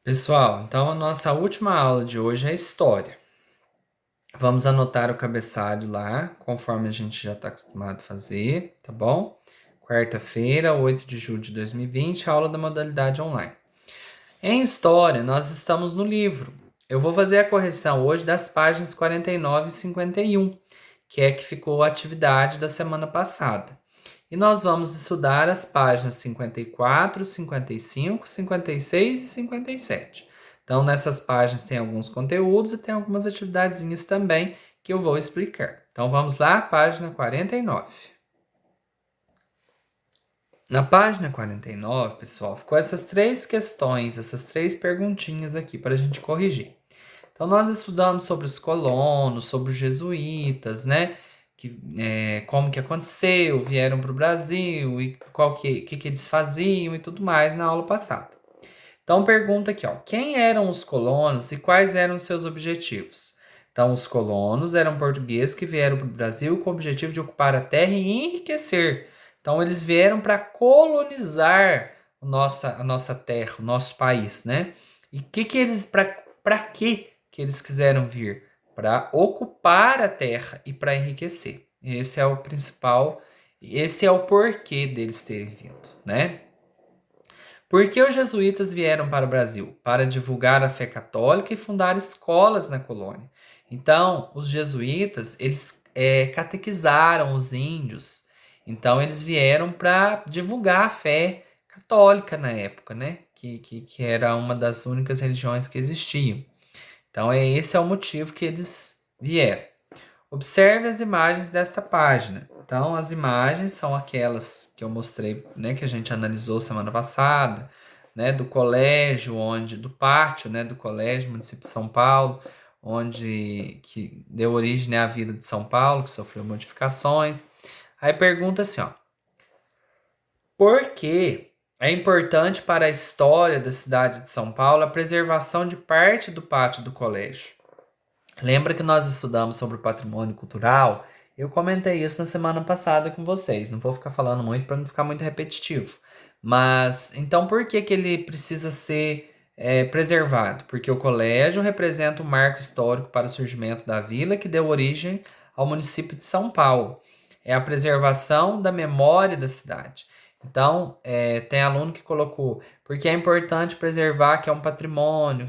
Pessoal, então a nossa última aula de hoje é história. Vamos anotar o cabeçalho lá, conforme a gente já está acostumado a fazer, tá bom? Quarta-feira, 8 de julho de 2020, aula da modalidade online. Em história, nós estamos no livro. Eu vou fazer a correção hoje das páginas 49 e 51, que é que ficou a atividade da semana passada. E nós vamos estudar as páginas 54, 55, 56 e 57. Então, nessas páginas tem alguns conteúdos e tem algumas atividadezinhas também que eu vou explicar. Então, vamos lá, página 49. Na página 49, pessoal, ficou essas três questões, essas três perguntinhas aqui para a gente corrigir. Então, nós estudamos sobre os colonos, sobre os jesuítas, né? Como que aconteceu, vieram para o Brasil e que eles faziam e tudo mais na aula passada. Então, pergunta aqui, ó, quem eram os colonos e quais eram os seus objetivos? Então, os colonos eram portugueses que vieram para o Brasil com o objetivo de ocupar a terra e enriquecer. Então, eles vieram para colonizar a nossa terra, o nosso país, né? E para que eles quiseram vir? Para ocupar a terra e para enriquecer. Esse é o principal, esse é o porquê deles terem vindo, né? Por que os jesuítas vieram para o Brasil? Para divulgar a fé católica e fundar escolas na colônia. Então, os jesuítas, eles catequizaram os índios. Então, eles vieram para divulgar a fé católica na época, né? Que era uma das únicas religiões que existiam. Então, esse é o motivo que eles vieram. Observe as imagens desta página. Então, as imagens são aquelas que eu mostrei, né, que a gente analisou semana passada, né, do colégio, do pátio, né, do colégio, município de São Paulo, onde que deu origem, né, à vida de São Paulo, que sofreu modificações. Aí pergunta assim, ó, por que é importante para a história da cidade de São Paulo a preservação de parte do pátio do colégio? Lembra que nós estudamos sobre o patrimônio cultural? Eu comentei isso na semana passada com vocês. Não vou ficar falando muito para não ficar muito repetitivo. Mas então por que que ele precisa ser preservado? Porque o colégio representa um marco histórico para o surgimento da vila que deu origem ao município de São Paulo. É a preservação da memória da cidade. Então, tem aluno que colocou, porque é importante preservar, que é um patrimônio,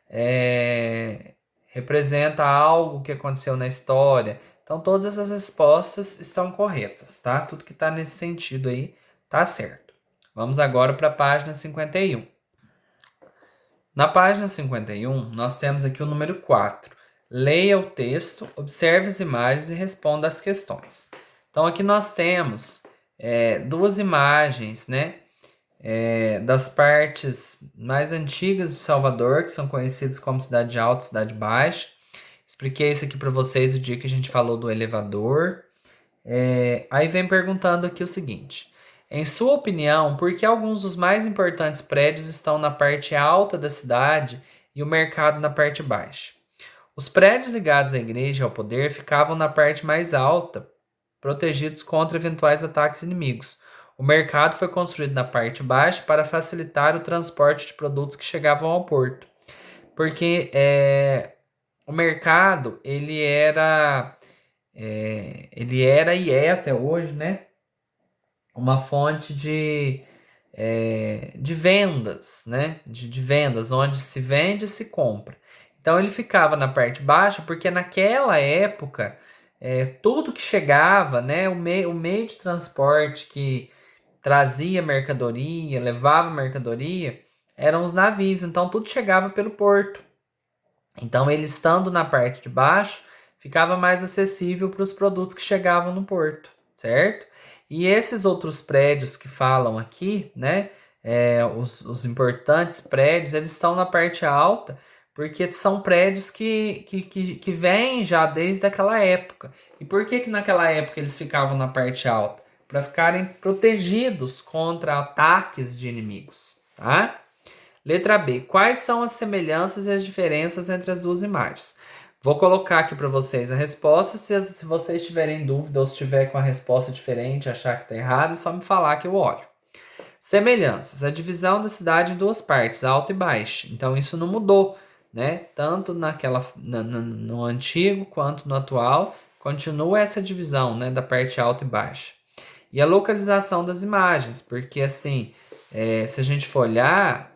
é, representa algo que aconteceu na história. Então, todas essas respostas estão corretas, tá? Tudo que está nesse sentido aí tá certo. Vamos agora para a página 51. Na página 51, nós temos aqui o número 4. Leia o texto, observe as imagens e responda as questões. Então, aqui nós temos duas imagens, né? Das partes mais antigas de Salvador, que são conhecidas como Cidade Alta e Cidade Baixa. Expliquei isso aqui para vocês o dia que a gente falou do elevador. Aí vem perguntando aqui o seguinte: em sua opinião, por que alguns dos mais importantes prédios estão na parte alta da cidade e o mercado na parte baixa? Os prédios ligados à igreja e ao poder ficavam na parte mais alta, protegidos contra eventuais ataques inimigos. O mercado foi construído na parte baixa para facilitar o transporte de produtos que chegavam ao porto. Porque o mercado, ele era e é até hoje, né? Uma fonte de vendas, né? De vendas, onde se vende e se compra. Então ele ficava na parte baixa, porque naquela época, tudo que chegava, né? O meio de transporte que trazia mercadoria, levava mercadoria, eram os navios. Então tudo chegava pelo porto. Então, ele estando na parte de baixo, ficava mais acessível para os produtos que chegavam no porto, certo? E esses outros prédios que falam aqui, né? Os importantes prédios, eles estão na parte alta, porque são prédios que vêm já desde aquela época. E por que naquela época eles ficavam na parte alta? Para ficarem protegidos contra ataques de inimigos, tá? Letra B. Quais são as semelhanças e as diferenças entre as duas imagens? Vou colocar aqui para vocês a resposta. Se vocês tiverem dúvida ou se tiver com a resposta diferente, achar que está errado, é só me falar que eu olho. Semelhanças. A divisão da cidade em duas partes, alta e baixa. Então isso não mudou, né? Tanto no antigo quanto no atual, continua essa divisão, né, da parte alta e baixa. E a localização das imagens, porque assim, se a gente for olhar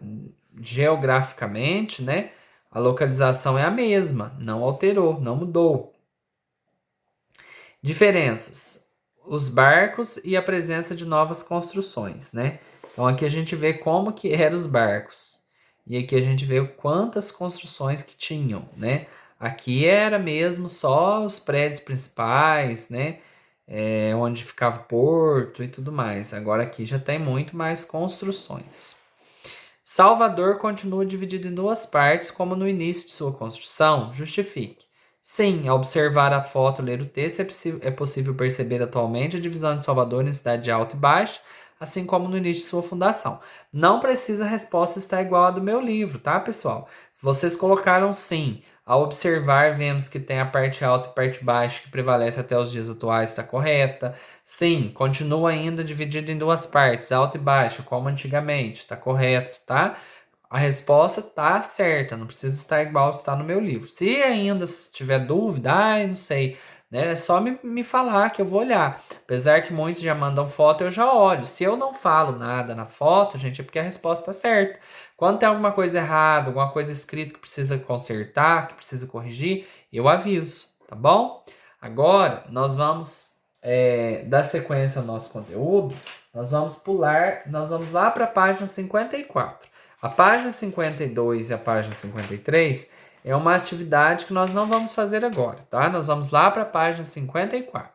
geograficamente, né, a localização é a mesma, não alterou, não mudou. Diferenças: os barcos e a presença de novas construções, né? Então aqui a gente vê como que eram os barcos. E aqui a gente vê quantas construções que tinham, né? Aqui era mesmo só os prédios principais, né? Onde ficava o porto e tudo mais. Agora aqui já tem muito mais construções. Salvador continua dividido em duas partes, como no início de sua construção? Justifique. Sim, ao observar a foto e ler o texto, é possível perceber atualmente a divisão de Salvador em cidade de alta e baixa, assim como no início de sua fundação. Não precisa a resposta estar igual à do meu livro, tá, pessoal? Vocês colocaram sim. Ao observar, vemos que tem a parte alta e a parte baixa que prevalece até os dias atuais, está correta. Sim, continua ainda dividido em duas partes, alta e baixa, como antigamente, está correto, tá? A resposta tá certa, não precisa estar igual está no meu livro. Se ainda tiver dúvida, ai, não sei, né? É só me falar que eu vou olhar. Apesar que muitos já mandam foto, eu já olho. Se eu não falo nada na foto, gente, é porque a resposta tá certa. Quando tem alguma coisa errada, alguma coisa escrita que precisa consertar, que precisa corrigir, eu aviso, tá bom? Agora, nós vamos dar sequência ao nosso conteúdo. Nós vamos lá para a página 54. A página 52 e a página 53 é uma atividade que nós não vamos fazer agora, tá? Nós vamos lá para a página 54.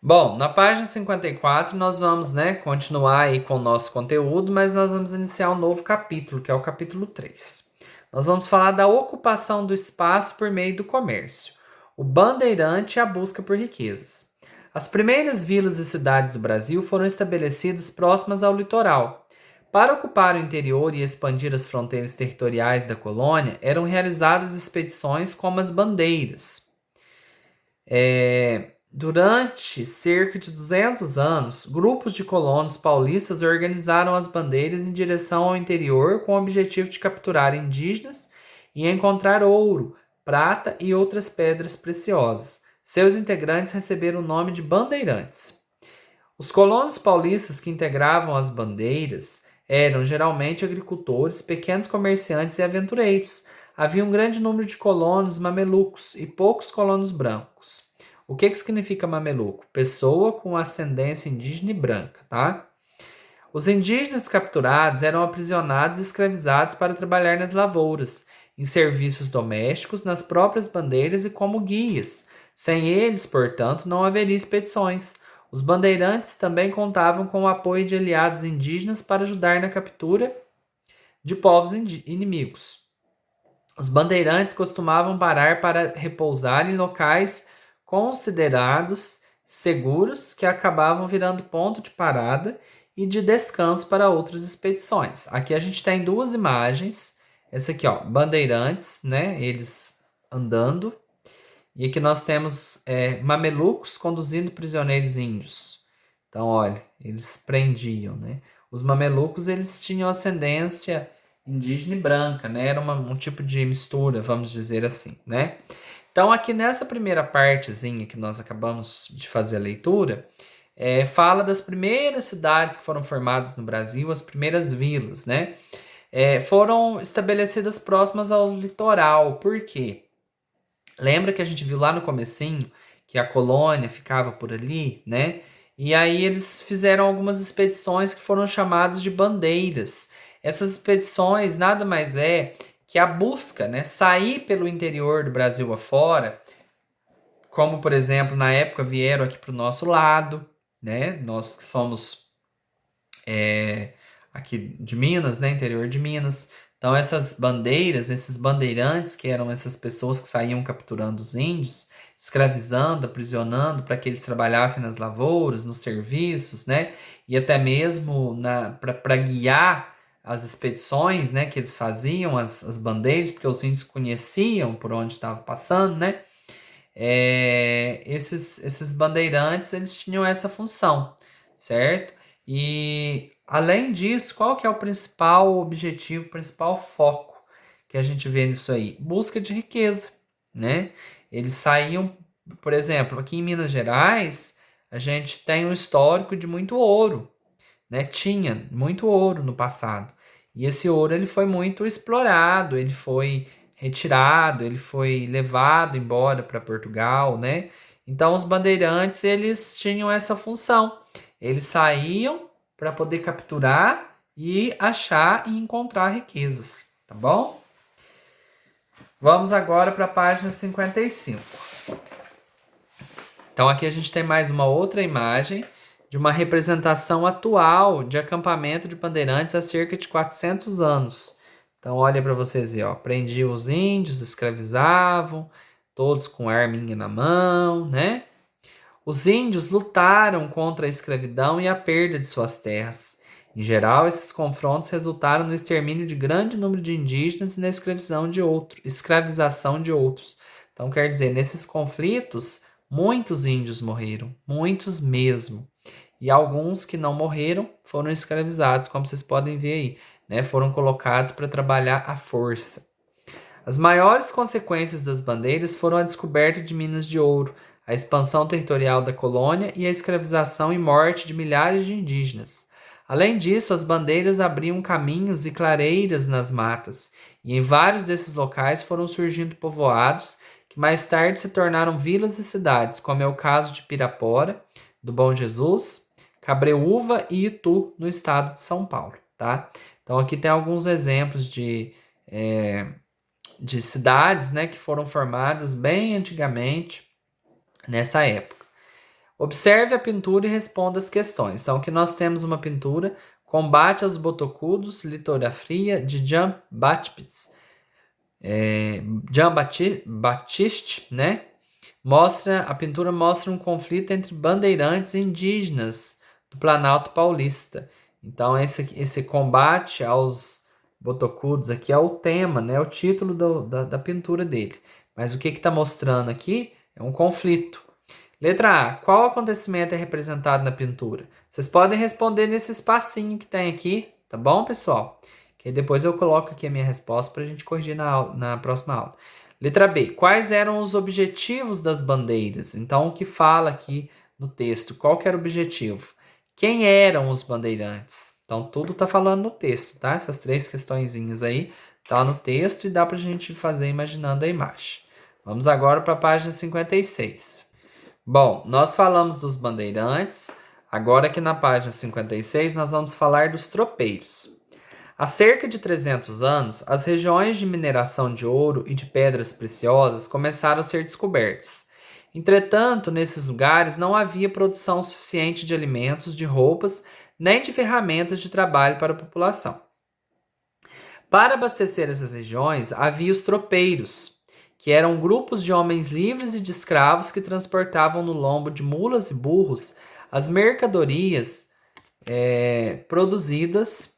Bom, na página 54 nós vamos, né, continuar aí com o nosso conteúdo, mas nós vamos iniciar um novo capítulo, que é o capítulo 3. Nós vamos falar da ocupação do espaço por meio do comércio, o bandeirante e a busca por riquezas. As primeiras vilas e cidades do Brasil foram estabelecidas próximas ao litoral. Para ocupar o interior e expandir as fronteiras territoriais da colônia, eram realizadas expedições como as bandeiras. Durante cerca de 200 anos, grupos de colonos paulistas organizaram as bandeiras em direção ao interior com o objetivo de capturar indígenas e encontrar ouro, prata e outras pedras preciosas. Seus integrantes receberam o nome de bandeirantes. Os colonos paulistas que integravam as bandeiras eram geralmente agricultores, pequenos comerciantes e aventureiros. Havia um grande número de colonos mamelucos e poucos colonos brancos. O que significa mameluco? Pessoa com ascendência indígena e branca, tá? Os indígenas capturados eram aprisionados e escravizados para trabalhar nas lavouras, em serviços domésticos, nas próprias bandeiras e como guias. Sem eles, portanto, não haveria expedições. Os bandeirantes também contavam com o apoio de aliados indígenas para ajudar na captura de povos inimigos. Os bandeirantes costumavam parar para repousar em locais considerados seguros que acabavam virando ponto de parada e de descanso para outras expedições. Aqui a gente tem duas imagens. Essa aqui, ó, bandeirantes, né? Eles andando. E aqui nós temos mamelucos conduzindo prisioneiros índios. Então, olha, eles prendiam, né? Os mamelucos, eles tinham ascendência indígena e branca, né? Era um tipo de mistura, vamos dizer assim, né? Então, aqui nessa primeira partezinha que nós acabamos de fazer a leitura, fala das primeiras cidades que foram formadas no Brasil, as primeiras vilas, né? Foram estabelecidas próximas ao litoral. Por quê? Lembra que a gente viu lá no comecinho que a colônia ficava por ali, né? E aí eles fizeram algumas expedições que foram chamadas de bandeiras. Essas expedições nada mais é que a busca, né? Sair pelo interior do Brasil afora, como por exemplo na época vieram aqui para o nosso lado, né? Nós que somos aqui de Minas, né? Interior de Minas. Então essas bandeiras, esses bandeirantes, que eram essas pessoas que saíam capturando os índios, escravizando, aprisionando para que eles trabalhassem nas lavouras, nos serviços, né? E até mesmo para guiar as expedições, né? Que eles faziam, as bandeiras, porque os índios conheciam por onde estava passando, né? Esses bandeirantes, eles tinham essa função, certo? E além disso, qual que é o principal objetivo, o principal foco que a gente vê nisso aí? Busca de riqueza, né? Eles saíam, por exemplo, aqui em Minas Gerais, a gente tem um histórico de muito ouro, né? Tinha muito ouro no passado. E esse ouro ele foi muito explorado, ele foi retirado, ele foi levado embora para Portugal, né? Então os bandeirantes eles tinham essa função. Eles saíam para poder capturar e achar e encontrar riquezas, tá bom? Vamos agora para a página 55. Então aqui a gente tem mais uma outra imagem de uma representação atual de acampamento de bandeirantes há cerca de 400 anos. Então olha para vocês aí, ó, prendiam os índios, escravizavam, todos com arminha na mão, né? Os índios lutaram contra a escravidão e a perda de suas terras. Em geral, esses confrontos resultaram no extermínio de grande número de indígenas e na escravização de outros. Então, quer dizer, nesses conflitos, muitos índios morreram, muitos mesmo. E alguns que não morreram foram escravizados, como vocês podem ver aí, né? Foram colocados para trabalhar à força. As maiores consequências das bandeiras foram a descoberta de minas de ouro, a expansão territorial da colônia e a escravização e morte de milhares de indígenas. Além disso, as bandeiras abriam caminhos e clareiras nas matas, e em vários desses locais foram surgindo povoados que mais tarde se tornaram vilas e cidades, como é o caso de Pirapora, do Bom Jesus, Cabreúva e Itu, no estado de São Paulo, tá? Então aqui tem alguns exemplos de cidades, né, que foram formadas bem antigamente nessa época. Observe a pintura e responda as questões. Então, aqui nós temos uma pintura Combate aos Botocudos, litografia de Jean-Baptiste, né? A pintura mostra um conflito entre bandeirantes e indígenas do Planalto Paulista. Então, esse combate aos botocudos aqui é o tema, né? O título da pintura dele. Mas o que está mostrando aqui é um conflito. Letra A. Qual acontecimento é representado na pintura? Vocês podem responder nesse espacinho que tem aqui, tá bom, pessoal? Que aí depois eu coloco aqui a minha resposta para a gente corrigir na próxima aula. Letra B. Quais eram os objetivos das bandeiras? Então, o que fala aqui no texto? Qual que era o objetivo? Quem eram os bandeirantes? Então, tudo tá falando no texto, tá? Essas três questõezinhas aí tá no texto e dá pra gente fazer imaginando a imagem. Vamos agora para a página 56. Bom, nós falamos dos bandeirantes, agora aqui na página 56 nós vamos falar dos tropeiros. Há cerca de 300 anos, as regiões de mineração de ouro e de pedras preciosas começaram a ser descobertas. Entretanto, nesses lugares não havia produção suficiente de alimentos, de roupas, nem de ferramentas de trabalho para a população. Para abastecer essas regiões, havia os tropeiros, que eram grupos de homens livres e de escravos que transportavam no lombo de mulas e burros as mercadorias produzidas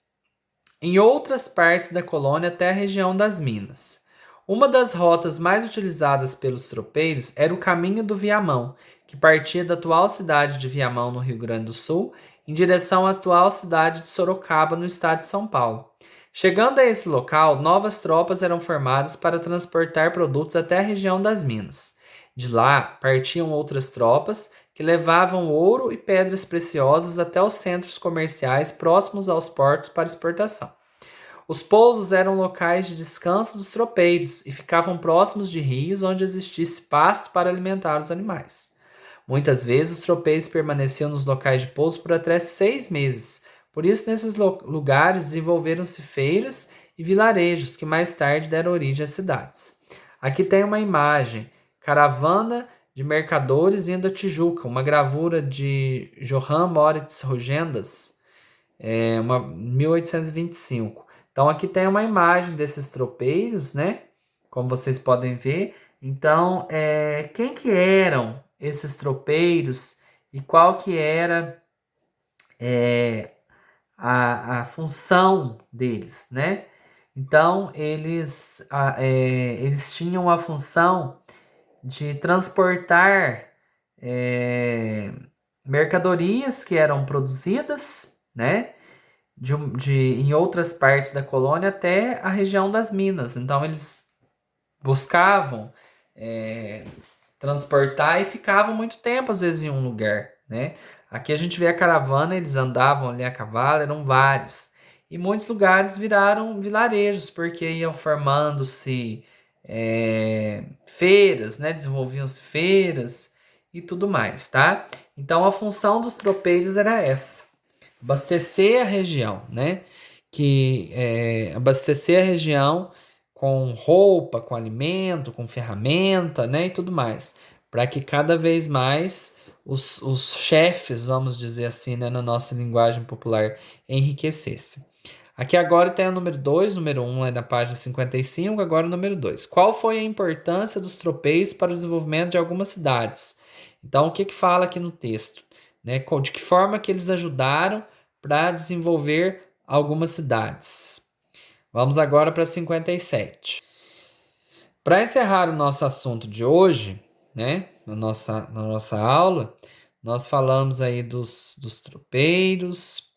em outras partes da colônia até a região das minas. Uma das rotas mais utilizadas pelos tropeiros era o Caminho do Viamão, que partia da atual cidade de Viamão, no Rio Grande do Sul, em direção à atual cidade de Sorocaba, no estado de São Paulo. Chegando a esse local, novas tropas eram formadas para transportar produtos até a região das minas. De lá, partiam outras tropas que levavam ouro e pedras preciosas até os centros comerciais próximos aos portos para exportação. Os pousos eram locais de descanso dos tropeiros e ficavam próximos de rios onde existisse pasto para alimentar os animais. Muitas vezes os tropeiros permaneciam nos locais de pouso por até 6 meses. Por isso, nesses lugares desenvolveram-se feiras e vilarejos que mais tarde deram origem às cidades. Aqui tem uma imagem: caravana de mercadores indo a Tijuca, uma gravura de Johann Moritz Rogendas, 1825. Então aqui tem uma imagem desses tropeiros, né? Como vocês podem ver. Então, quem que eram esses tropeiros e qual que era a função deles, né? Então, eles tinham a função de transportar mercadorias que eram produzidas né? Em outras partes da colônia até a região das Minas. Então eles buscavam é, transportar e ficavam muito tempo, às vezes, em um lugar, né? Aqui a gente vê a caravana, eles andavam ali a cavalo, eram vários. E muitos lugares viraram vilarejos, porque iam formando-se feiras, né? Desenvolviam-se feiras e tudo mais, tá? Então a função dos tropeiros era essa: abastecer a região, né? Abastecer a região com roupa, com alimento, com ferramenta, né? E tudo mais, para que cada vez mais os chefes, vamos dizer assim, né, na nossa linguagem popular, enriquecessem. Aqui agora tem o número 2, número 1 é na página 55, agora o número 2. Qual foi a importância dos tropeiros para o desenvolvimento de algumas cidades? Então, o que que fala aqui no texto? Né? De que forma que eles ajudaram para desenvolver algumas cidades? Vamos agora para 57. Para encerrar o nosso assunto de hoje, né, na nossa aula, nós falamos aí dos tropeiros,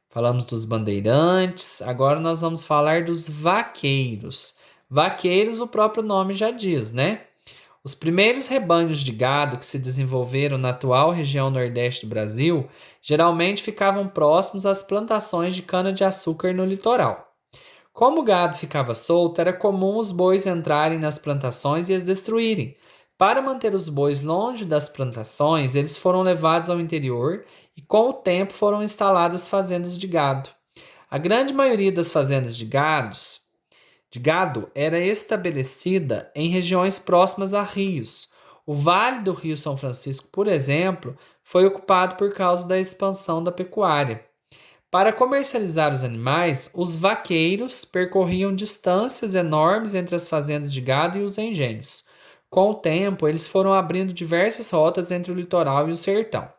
falamos dos bandeirantes, agora nós vamos falar dos vaqueiros. Vaqueiros, o próprio nome já diz, né? Os primeiros rebanhos de gado que se desenvolveram na atual região nordeste do Brasil geralmente ficavam próximos às plantações de cana-de-açúcar no litoral. Como o gado ficava solto, era comum os bois entrarem nas plantações e as destruírem. Para manter os bois longe das plantações, eles foram levados ao interior e, com o tempo, foram instaladas fazendas de gado. A grande maioria das fazendas de gado era estabelecida em regiões próximas a rios. O Vale do Rio São Francisco, por exemplo, foi ocupado por causa da expansão da pecuária. Para comercializar os animais, os vaqueiros percorriam distâncias enormes entre as fazendas de gado e os engenhos. Com o tempo, eles foram abrindo diversas rotas entre o litoral e o sertão.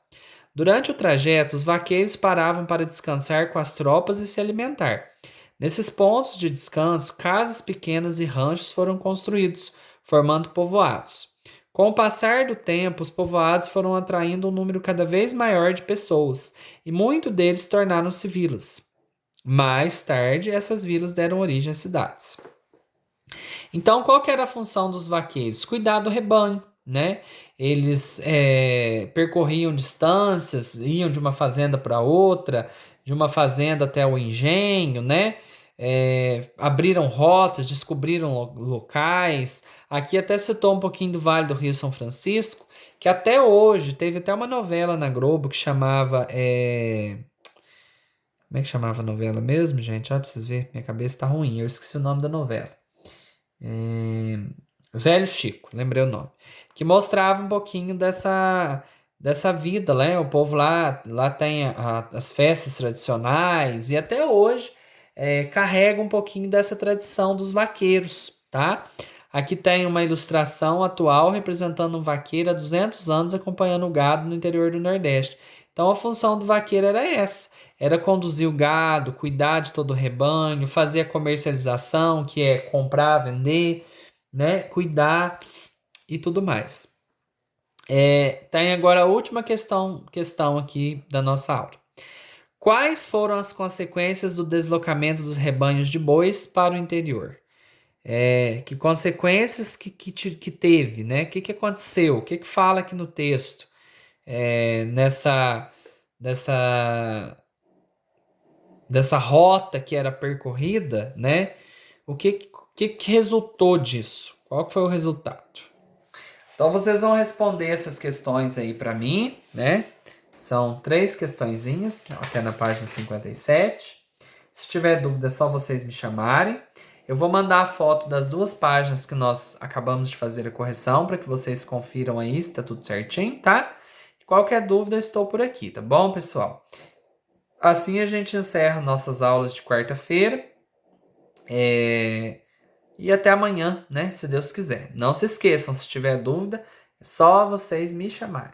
Durante o trajeto, os vaqueiros paravam para descansar com as tropas e se alimentar. Nesses pontos de descanso, casas pequenas e ranchos foram construídos, formando povoados. Com o passar do tempo, os povoados foram atraindo um número cada vez maior de pessoas, e muitos deles tornaram-se vilas. Mais tarde, essas vilas deram origem às cidades. Então, qual que era a função dos vaqueiros? Cuidar do rebanho, né? Eles percorriam distâncias, iam de uma fazenda para outra, de uma fazenda até o engenho, né? Abriram rotas, descobriram locais. Aqui até citou um pouquinho do Vale do Rio São Francisco, que até hoje teve até uma novela na Globo que chamava. Como é que chamava a novela mesmo, gente? Olha pra vocês verem, minha cabeça tá ruim, eu esqueci o nome da novela. É, Velho Chico, lembrei o nome. Que mostrava um pouquinho dessa vida, né? O povo lá tem as festas tradicionais e até hoje carrega um pouquinho dessa tradição dos vaqueiros, tá? Aqui tem uma ilustração atual representando um vaqueiro há 200 anos acompanhando o gado no interior do Nordeste. Então a função do vaqueiro era essa: era conduzir o gado, cuidar de todo o rebanho, fazer a comercialização, que é comprar, vender, né? Cuidar e tudo mais. Tem agora a última questão aqui da nossa aula. Quais foram as consequências do deslocamento dos rebanhos de bois para o interior? Que consequências que teve, né? O que aconteceu? O que fala aqui no texto? Nessa, dessa, dessa rota que era percorrida, né? O que resultou disso? Qual que foi o resultado? Então vocês vão responder essas questões aí para mim, né? São 3 questõezinhas, até na página 57. Se tiver dúvida, é só vocês me chamarem. Eu vou mandar a foto das 2 páginas que nós acabamos de fazer a correção para que vocês confiram aí se tá tudo certinho, tá? Qualquer dúvida, eu estou por aqui, tá bom, pessoal? Assim a gente encerra nossas aulas de quarta-feira. E até amanhã, né? Se Deus quiser. Não se esqueçam, se tiver dúvida, é só vocês me chamarem.